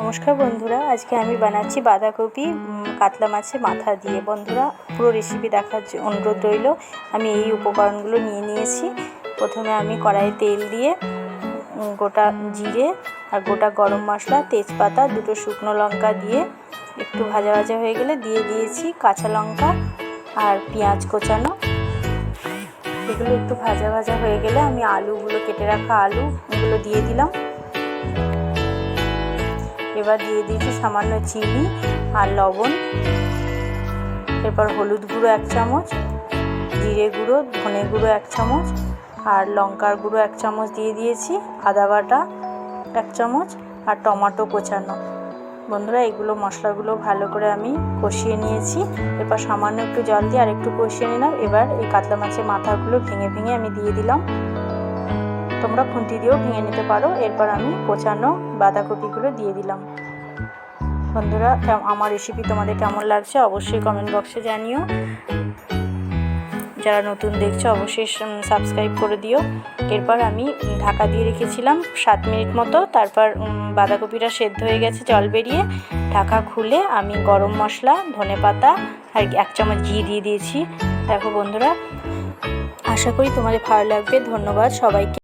নমস্কার বন্ধুরা, আজকে আমি বানাচ্ছি বাঁধাকপি কাতলা মাছের মাথা দিয়ে। বন্ধুরা, পুরো রেসিপি দেখার অনুরোধ রইল। আমি এই উপকরণগুলো নিয়ে নিয়েছি। প্রথমে আমি কড়াইয়ে তেল দিয়ে গোটা জিরে আর গোটা গরম মশলা, তেজপাতা, দুটো শুকনো লঙ্কা দিয়ে একটু ভাজা ভাজা হয়ে গেলে দিয়ে দিয়েছি কাঁচা লঙ্কা আর পেঁয়াজ কোচানো। এগুলো একটু ভাজা ভাজা হয়ে গেলে আমি আলুগুলো, কেটে রাখা আলুগুলো দিয়ে দিলাম। এবার দিয়ে দিয়েছি সামান্য চিনি আর লবণ। এরপর হলুদ গুঁড়ো 1 চামচ, জিরে গুঁড়ো, ধনে গুঁড়ো 1 চামচ আর লঙ্কার গুঁড়ো 1 চামচ দিয়ে দিয়েছি, আদা বাটা 1 চামচ আর টমেটো কোচানো। বন্ধুরা, এগুলো মশলাগুলো ভালো করে আমি কষিয়ে নিয়েছি। এরপর সামান্য একটু জল দিয়ে আর একটু কষিয়ে নিলাম। এবার এই কাতলা মাছের মাথাগুলো ভেঙে ভেঙে আমি দিয়ে দিলাম। তোমরা খুন্তি দিয়েও ভেঙে নিতে পারো। এরপর আমি কোচানো বাঁধাকপিগুলো দিয়ে দিলাম। বন্ধুরা, আমার রেসিপি তোমাদের কেমন লাগছে অবশ্যই কমেন্ট বক্সে জানিও। যারা নতুন দেখছো অবশ্যই সাবস্ক্রাইব করে দিও। এরপর আমি ঢাকা দিয়ে রেখেছিলাম 7 মিনিট মতো। তারপর বাঁধাকপিটা সেদ্ধ হয়ে গেছে, জল বেরিয়ে। ঢাকা খুলে আমি গরম মশলা, ধনেপাতা আর 1 চামচ ঘি দিয়ে দিয়েছি। দেখো বন্ধুরা, আশা করি তোমাদের ভালো লাগবে। ধন্যবাদ সবাইকে।